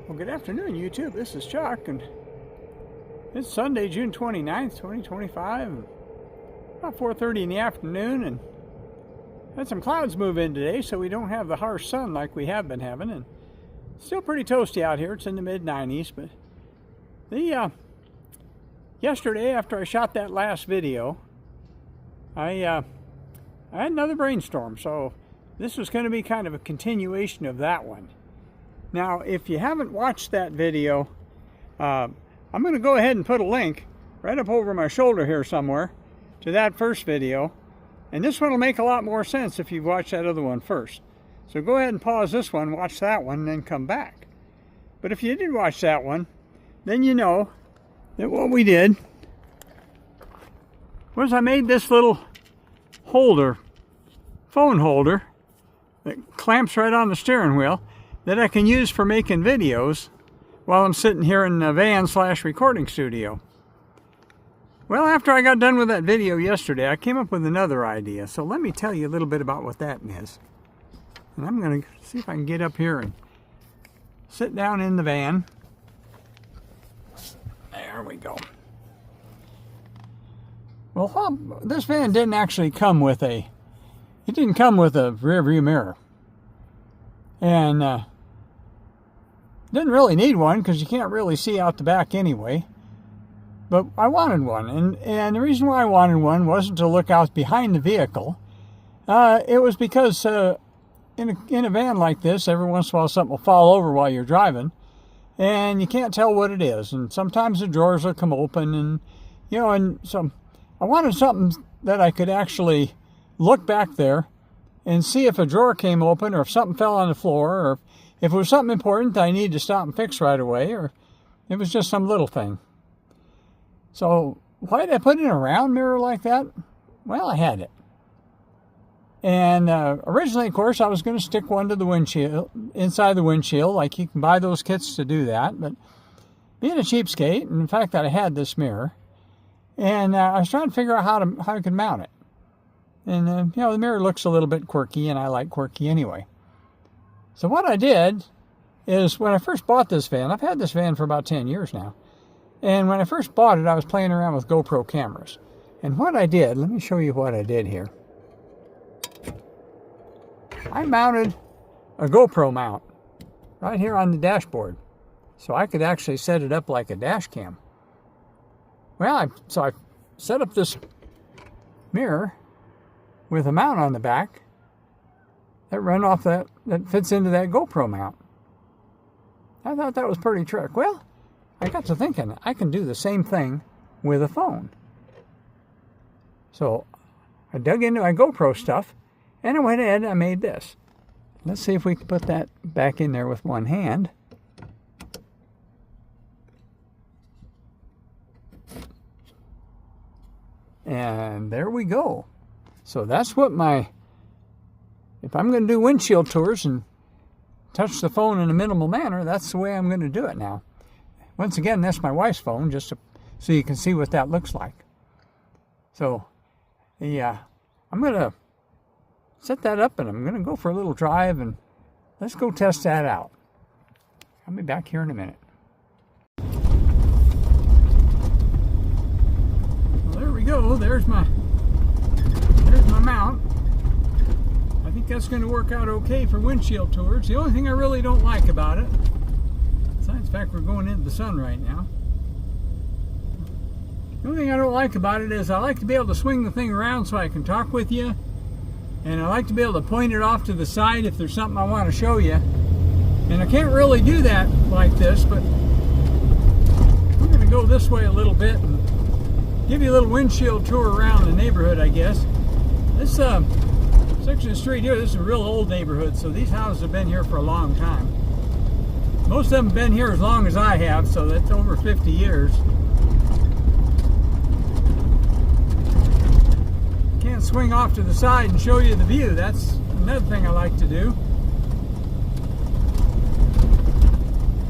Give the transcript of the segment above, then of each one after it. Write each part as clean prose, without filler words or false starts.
Well, good afternoon, YouTube. This is Chuck, and it's Sunday, June 29th, 2025, about 4:30 in the afternoon, and had some clouds move in today, so we don't have the harsh sun like we have been having, and still pretty toasty out here. It's in the mid-90s, but yesterday, after I shot that last video, I had another brainstorm, so this was going to be kind of a continuation of that one. Now, if you haven't watched that video, I'm going to go ahead and put a link right up over my shoulder here somewhere to that first video. And this one will make a lot more sense if you've watched that other one first. So go ahead and pause this one, watch that one, and then come back. But if you did watch that one, then you know that what we did was I made this little holder, phone holder, that clamps right on the steering wheel, that I can use for making videos while I'm sitting here in the van/recording studio. Well, after I got done with that video yesterday, I came up with another idea. So let me tell you a little bit about what that is. And I'm going to see if I can get up here and sit down in the van. There we go. Well, this van didn't actually come with it didn't come with a rear view mirror. And didn't really need one because you can't really see out the back anyway. But I wanted one, and the reason why I wanted one wasn't to look out behind the vehicle. It was because in a van like this, every once in a while something will fall over while you're driving, and you can't tell what it is. And sometimes the drawers will come open, and and so I wanted something that I could actually look back there and see if a drawer came open, or if something fell on the floor, or if it was something important that I needed to stop and fix right away, or it was just some little thing. So why did I put in a round mirror like that? Well, I had it. And originally, of course, I was going to stick one to the windshield, inside the windshield, like you can buy those kits to do that. But being a cheapskate, and the fact that I had this mirror, and I was trying to figure out how I could mount it. And the mirror looks a little bit quirky, and I like quirky anyway. So what I did is, when I first bought this van, I've had this van for about 10 years now. And when I first bought it, I was playing around with GoPro cameras. And what I did, let me show you what I did here. I mounted a GoPro mount right here on the dashboard, so I could actually set it up like a dash cam. Well, so I set up this mirror with a mount on the back that fits into that GoPro mount. I thought that was pretty trick. Well, I got to thinking, I can do the same thing with a phone. So I dug into my GoPro stuff, and I went ahead and I made this. Let's see if we can put that back in there with one hand. And there we go. So that's what if I'm going to do windshield tours and touch the phone in a minimal manner, that's the way I'm going to do it now. Once again, that's my wife's phone, just so you can see what that looks like. So, I'm going to set that up, and I'm going to go for a little drive, and let's go test that out. I'll be back here in a minute. Well, there we go. There's my mount. I think that's going to work out okay for windshield tours. The only thing I really don't like about it, besides the fact we're going into the sun right now, the only thing I don't like about it is I like to be able to swing the thing around so I can talk with you, and I like to be able to point it off to the side if there's something I want to show you. And I can't really do that like this, but I'm going to go this way a little bit and give you a little windshield tour around the neighborhood, I guess. This section of the street here, this is a real old neighborhood, so these houses have been here for a long time. Most of them have been here as long as I have, so that's over 50 years. Can't swing off to the side and show you the view. That's another thing I like to do.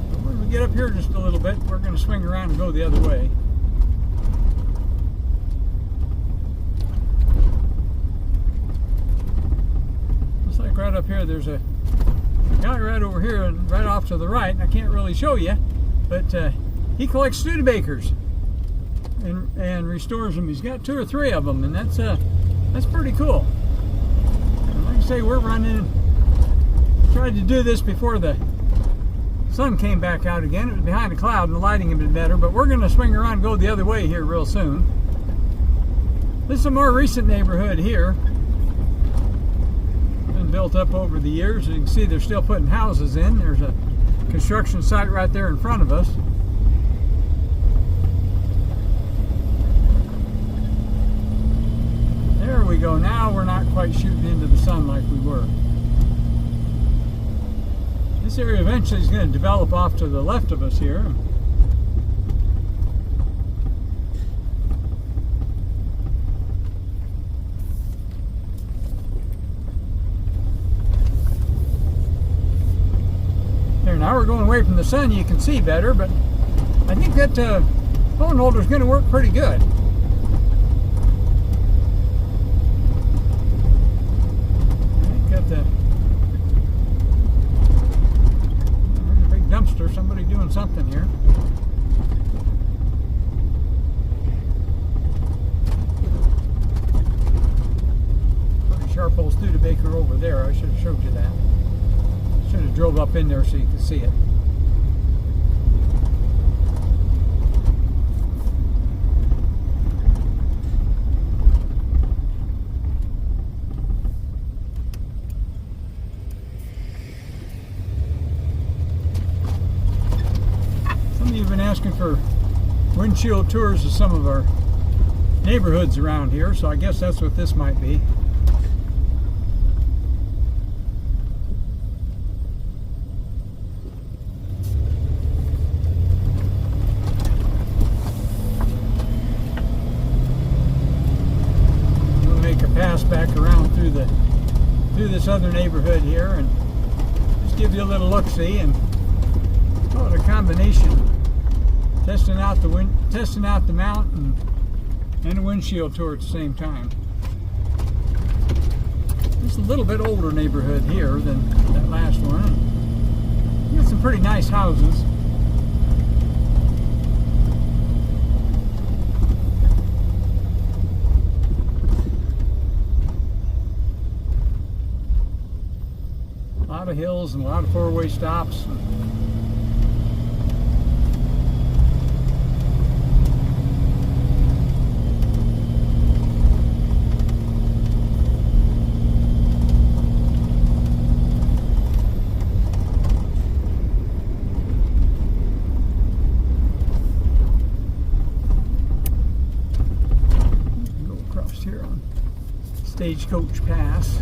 But when we get up here just a little bit, we're going to swing around and go the other way. Looks like right up here there's a guy right over here and right off to the right, and I can't really show you, but he collects Studebakers and restores them. He's got 2 or 3 of them, and that's pretty cool. And like I say, we're tried to do this before the sun came back out again. It was behind a cloud and the lighting had been better, but we're going to swing around and go the other way here real soon. This is a more recent neighborhood here. Been built up over the years. You can see they're still putting houses in. There's a construction site right there in front of us. There we go. Now we're not quite shooting into the sun like we were. This area eventually is going to develop off to the left of us here. There, now we're going away from the sun, you can see better, but I think that phone holder is going to work pretty good. Dumpster, somebody doing something here. Pretty sharp old Studebaker over there. I should have showed you that. Should have drove up in there so you could see it. You've been asking for windshield tours of some of our neighborhoods around here, so I guess that's what this might be. We'll make a pass back around through this other neighborhood here and just give you a little look-see and call it a combination. Testing out the mount and a windshield tour at the same time. It's a little bit older neighborhood here than that last one. Got some pretty nice houses. A lot of hills and a lot of four-way stops. Stagecoach Pass.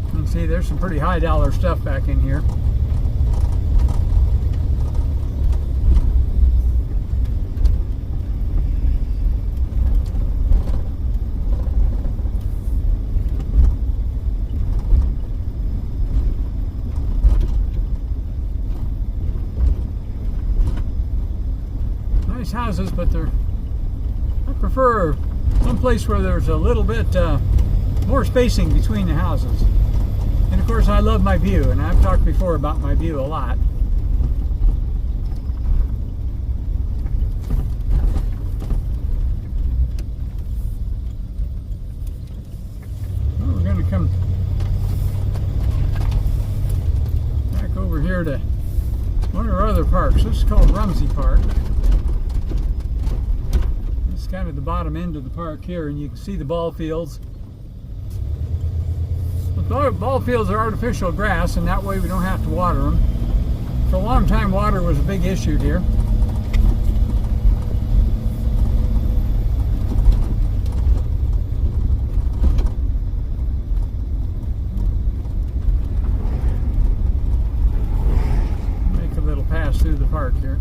You can see there's some pretty high dollar stuff back in here. Houses, but I prefer someplace where there's a little bit more spacing between the houses. And of course I love my view, and I've talked before about my view a lot. Well, we're going to come back over here to one of our other parks. This is called Rumsey Park. Kind of the bottom end of the park here, and you can see the ball fields. The ball fields are artificial grass, and that way we don't have to water them. For a long time, water was a big issue here. Make a little pass through the park here.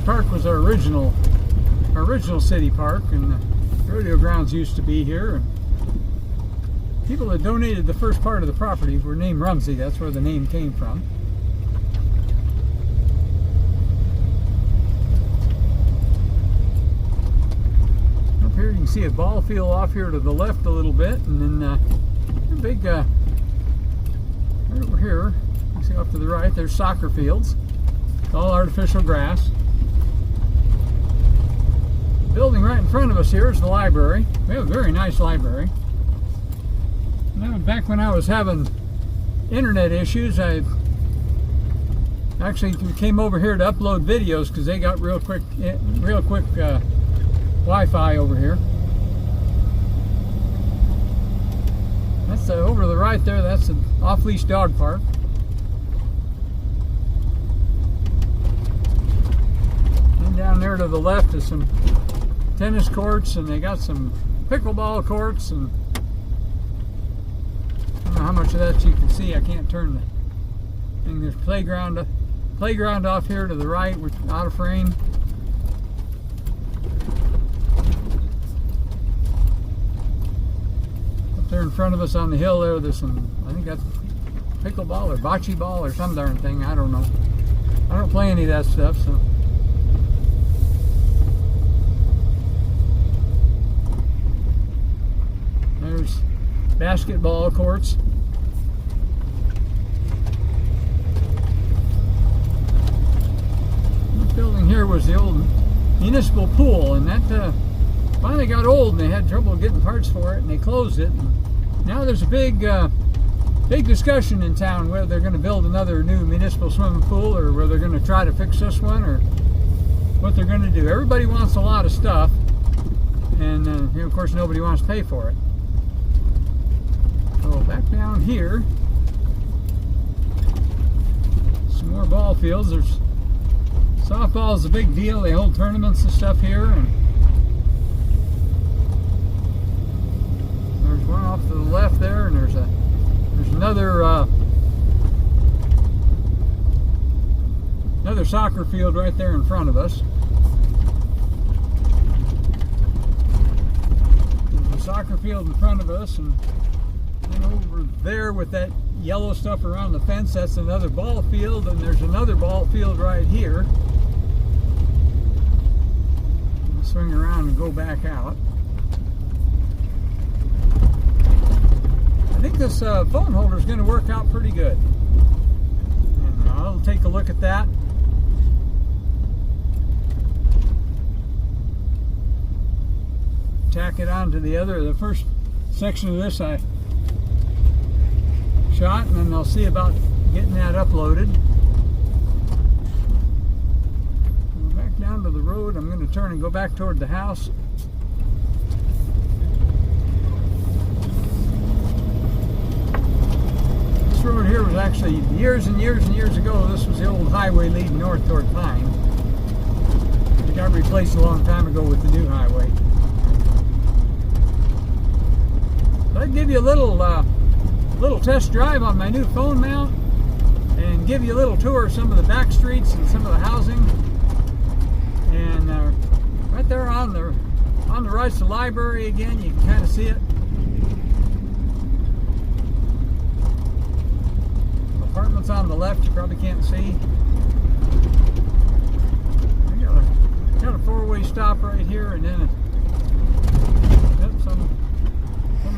Park was our original city park, and the rodeo grounds used to be here. And people that donated the first part of the property were named Rumsey. That's where the name came from. Up here you can see a ball field off here to the left a little bit, and then a big right over here, you see off to the right, there's soccer fields. It's all artificial grass. The building right in front of us here is the library. We have a very nice library. Now, back when I was having internet issues, I actually came over here to upload videos because they got real quick Wi-Fi over here. That's over to the right there. That's an off-leash dog park. And down there to the left is some tennis courts, and they got some pickleball courts, and I don't know how much of that you can see. I can't turn the thing. There's playground off here to the right, which is out of frame. Up there in front of us on the hill there's some, I think that's pickleball or bocce ball or some darn thing. I don't know. I don't play any of that stuff, so. There's basketball courts. This building here was the old municipal pool, and that finally got old, and they had trouble getting parts for it, and they closed it. And now there's a big discussion in town whether they're going to build another new municipal swimming pool, or whether they're going to try to fix this one, or what they're going to do. Everybody wants a lot of stuff, and of course nobody wants to pay for it. So back down here, some more ball fields. There's softball is a big deal. They hold tournaments and stuff here, and there's one off to the left there, and there's another soccer field right there in front of us. There's a soccer field in front of us, and over there with that yellow stuff around the fence, that's another ball field, and there's another ball field right here. We'll swing around and go back out. I think this phone holder is going to work out pretty good. And I'll take a look at that. Tack it on to the first section of this I shot, and then I'll see about getting that uploaded. Back down to the road. I'm going to turn and go back toward the house. This road here was actually years and years and years ago. This was the old highway leading north toward Pine. It got replaced a long time ago with the new highway. So I'd give you a little test drive on my new phone mount, and give you a little tour of some of the back streets and some of the housing. And right there on the right's the library again. You can kind of see it. Apartments on the left you probably can't see. I got a four-way stop right here, and then some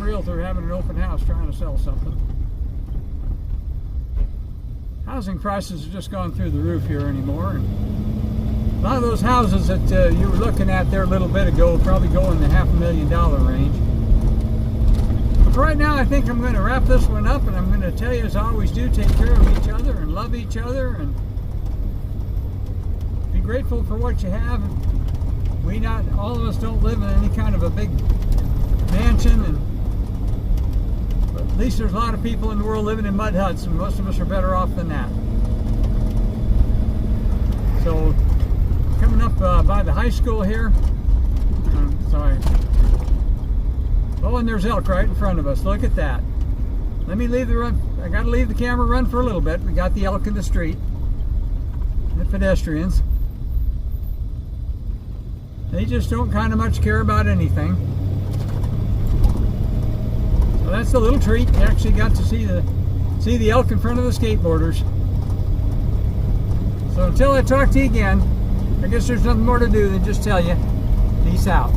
realtor having an open house trying to sell something. Housing prices have just gone through the roof here anymore, and a lot of those houses that you were looking at there a little bit ago will probably go in the $500,000 range. But for right now, I think I'm going to wrap this one up, and I'm going to tell you, as I always do, take care of each other and love each other, and be grateful for what you have. All of us don't live in any kind of a big mansion, but at least there's a lot of people in the world living in mud huts, and most of us are better off than that. So, coming up by the high school here, oh, and there's elk right in front of us. Look at that. Let me leave the run. I got to leave the camera run for a little bit. We got the elk in the street, the pedestrians. They just don't kind of much care about anything. that's a little treat. You actually got to see the elk in front of the skateboarders. So until I talk to you again, I guess there's nothing more to do than just tell you, peace out.